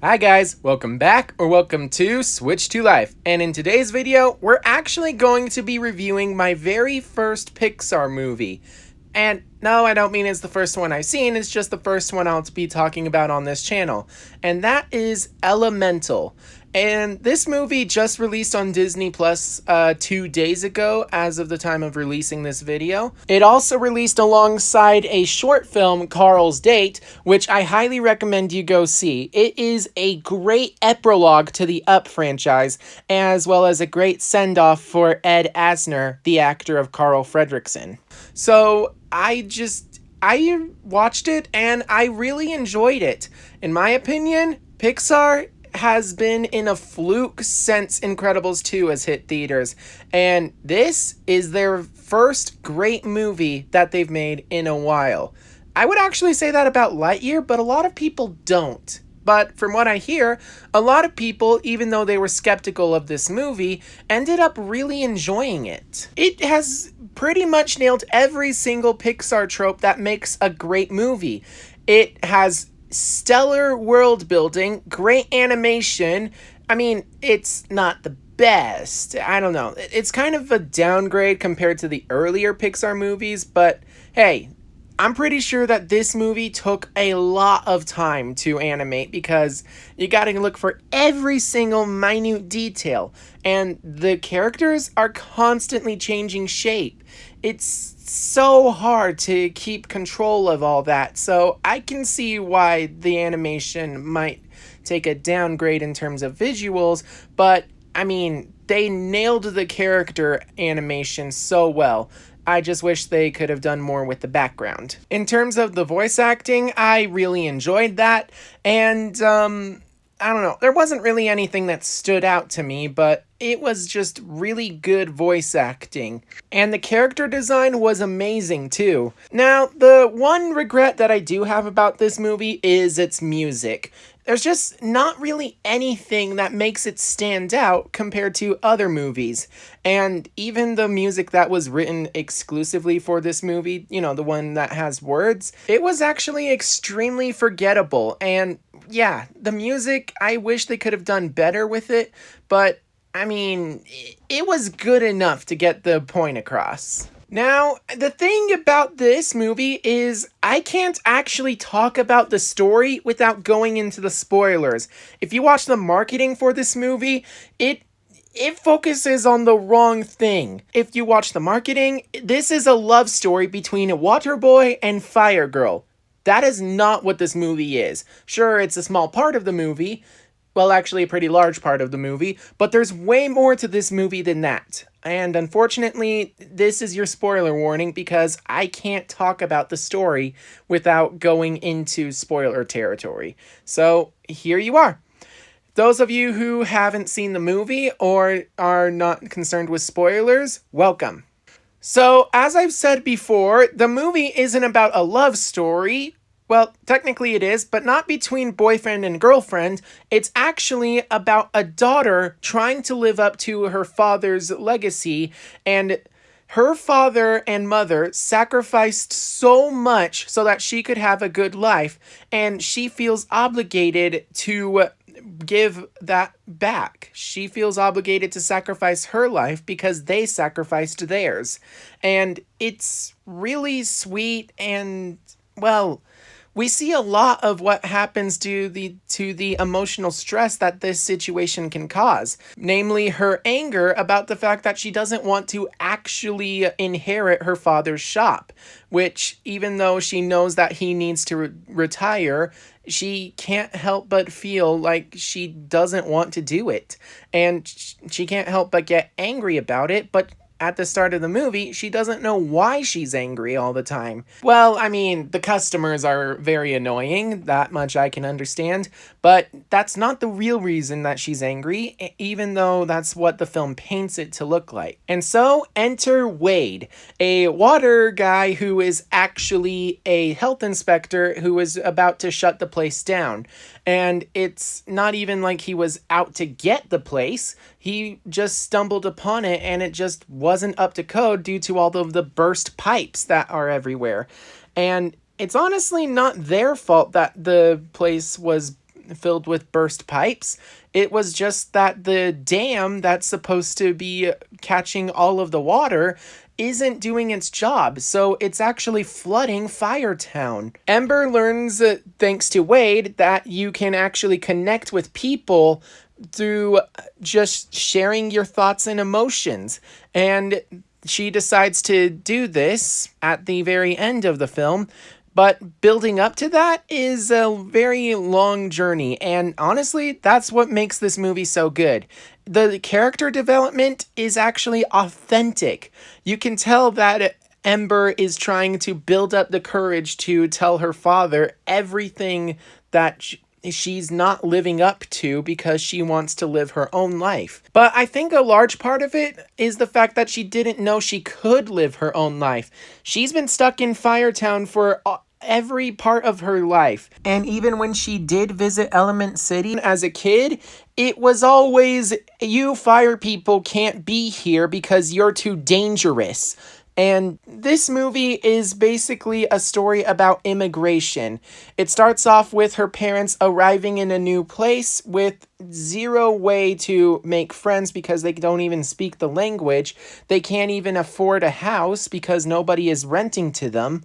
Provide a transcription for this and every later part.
Hi guys, welcome back or welcome to Switch to Life, and in today's video we're actually going to be reviewing my very first Pixar movie. And no, I don't mean it's the first one I've seen, it's just the first one I'll be talking about on this channel, and that is Elemental. And this movie just released on Disney Plus 2 days ago as of the time of releasing this video. It also released alongside a short film, Carl's Date, which I highly recommend you go see. It is a great epilogue to the Up franchise, as well as a great send-off for Ed Asner, the actor of Carl Fredricksen. So I watched it and I really enjoyed it. In my opinion, Pixar has been in a fluke since Incredibles 2 has hit theaters, and this is their first great movie that they've made in a while. I would actually say that about Lightyear, but a lot of people don't. But from what I hear, a lot of people, even though they were skeptical of this movie, ended up really enjoying it. It has pretty much nailed every single Pixar trope that makes a great movie. It has stellar world building, great animation. I mean, it's not the best. I don't know. It's kind of a downgrade compared to the earlier Pixar movies, but hey, I'm pretty sure that this movie took a lot of time to animate because you gotta look for every single minute detail, and the characters are constantly changing shape. It's so hard to keep control of all that, so I can see why the animation might take a downgrade in terms of visuals, but I mean, they nailed the character animation so well. I just wish they could have done more with the background. In terms of the voice acting, I really enjoyed that, and I don't know, there wasn't really anything that stood out to me, but it was just really good voice acting. And the character design was amazing too. Now, the one regret that I do have about this movie is its music. There's just not really anything that makes it stand out compared to other movies. And even the music that was written exclusively for this movie, you know, the one that has words, it was actually extremely forgettable. And yeah, the music, I wish they could have done better with it, but I mean, it was good enough to get the point across. Now, the thing about this movie is I can't actually talk about the story without going into the spoilers. If you watch the marketing for this movie, it focuses on the wrong thing. If you watch the marketing, this is a love story between a water boy and Fire Girl. That is not what this movie is. Sure, it's a small part of the movie. Well, actually a pretty large part of the movie, but there's way more to this movie than that. And unfortunately, this is your spoiler warning because I can't talk about the story without going into spoiler territory. So here you are. Those of you who haven't seen the movie or are not concerned with spoilers, welcome. So, as I've said before, the movie isn't about a love story. Well, technically it is, but not between boyfriend and girlfriend. It's actually about a daughter trying to live up to her father's legacy, and her father and mother sacrificed so much so that she could have a good life, and she feels obligated to give that back. She feels obligated to sacrifice her life because they sacrificed theirs. And it's really sweet, and well, we see a lot of what happens to the emotional stress that this situation can cause. Namely, her anger about the fact that she doesn't want to actually inherit her father's shop, which, even though she knows that he needs to retire, she can't help but feel like she doesn't want to do it. And she can't help but get angry about it, but at the start of the movie, she doesn't know why she's angry all the time. Well, I mean, the customers are very annoying, that much I can understand, but that's not the real reason that she's angry, even though that's what the film paints it to look like. And so, enter Wade, a water guy who is actually a health inspector who is about to shut the place down. And it's not even like he was out to get the place. He just stumbled upon it and it just wasn't up to code due to all of the burst pipes that are everywhere. And it's honestly not their fault that the place was filled with burst pipes. It was just that the dam that's supposed to be catching all of the water isn't doing its job, so it's actually flooding Firetown. Ember learns, thanks to Wade, that you can actually connect with people through just sharing your thoughts and emotions. And she decides to do this at the very end of the film. But building up to that is a very long journey, and honestly, that's what makes this movie so good. The character development is actually authentic. You can tell that Ember is trying to build up the courage to tell her father everything that she's not living up to because she wants to live her own life. But I think a large part of it is the fact that she didn't know she could live her own life. She's been stuck in Firetown for every part of her life. And even when she did visit Element City as a kid, it was always, you fire people can't be here because you're too dangerous. And this movie is basically a story about immigration. It starts off with her parents arriving in a new place with zero way to make friends because they don't even speak the language. They can't even afford a house because nobody is renting to them.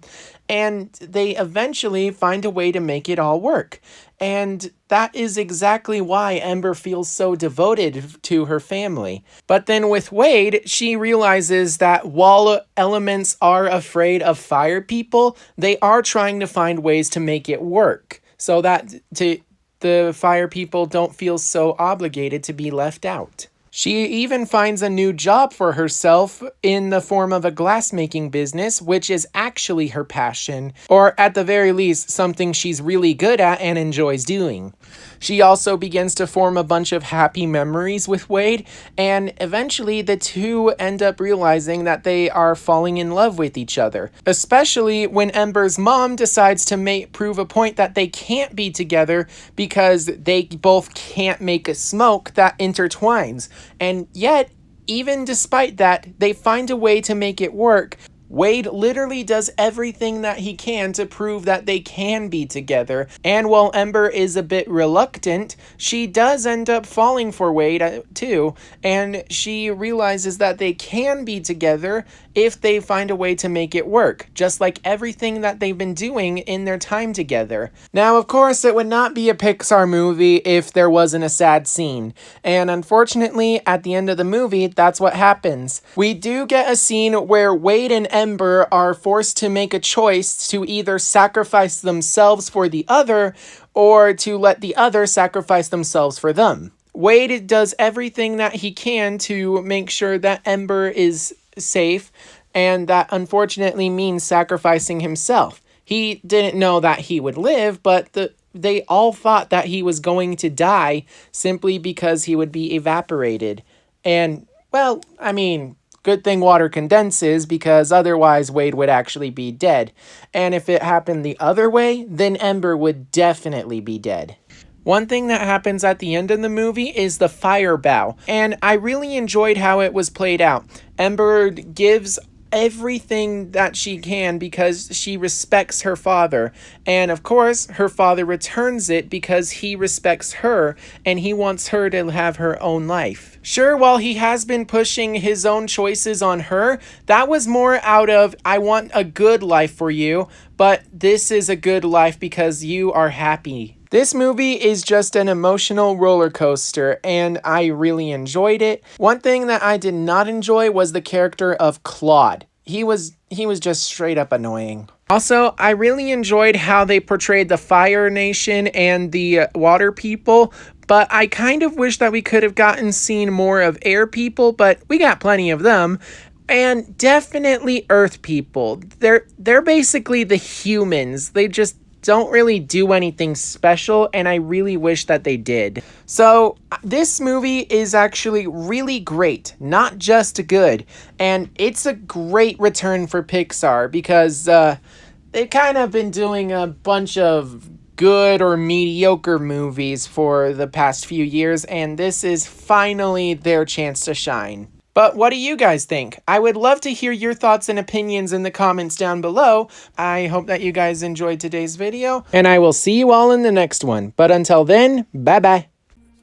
And they eventually find a way to make it all work. And that is exactly why Ember feels so devoted to her family. But then with Wade, she realizes that while elements are afraid of fire people, they are trying to find ways to make it work so that the fire people don't feel so obligated to be left out. She even finds a new job for herself in the form of a glassmaking business, which is actually her passion, or at the very least, something she's really good at and enjoys doing. She also begins to form a bunch of happy memories with Wade, and eventually the two end up realizing that they are falling in love with each other, especially when Ember's mom decides to prove a point that they can't be together because they both can't make a smoke that intertwines. And yet, even despite that, they find a way to make it work. Wade literally does everything that he can to prove that they can be together. And while Ember is a bit reluctant, she does end up falling for Wade too. And she realizes that they can be together if they find a way to make it work, just like everything that they've been doing in their time together. Now, of course, it would not be a Pixar movie if there wasn't a sad scene. And unfortunately, at the end of the movie, that's what happens. We do get a scene where Wade and Ember are forced to make a choice to either sacrifice themselves for the other or to let the other sacrifice themselves for them. Wade does everything that he can to make sure that Ember is safe, and that unfortunately means sacrificing himself. He didn't know that he would live, but they all thought that he was going to die simply because he would be evaporated. And, well, I mean, good thing water condenses because otherwise Wade would actually be dead. And if it happened the other way, then Ember would definitely be dead. One thing that happens at the end of the movie is the fire bow, and I really enjoyed how it was played out. Ember gives everything that she can because she respects her father, and of course her father returns it because he respects her and he wants her to have her own life. Sure, while he has been pushing his own choices on her, that was more out of, I want a good life for you, but this is a good life because you are happy. This movie is just an emotional roller coaster, and I really enjoyed it. One thing that I did not enjoy was the character of Claude. He was just straight up annoying. Also, I really enjoyed how they portrayed the Fire Nation and the Water People, but I kind of wish that we could have seen more of Air People, but we got plenty of them. And definitely Earth People. They're basically the humans. They just don't really do anything special, and I really wish that they did. So this movie is actually really great, not just good, and it's a great return for Pixar because they've kind of been doing a bunch of good or mediocre movies for the past few years, and this is finally their chance to shine. But what do you guys think? I would love to hear your thoughts and opinions in the comments down below. I hope that you guys enjoyed today's video, and I will see you all in the next one. But until then, bye-bye.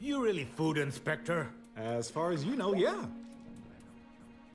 You really food inspector? As far as you know, yeah.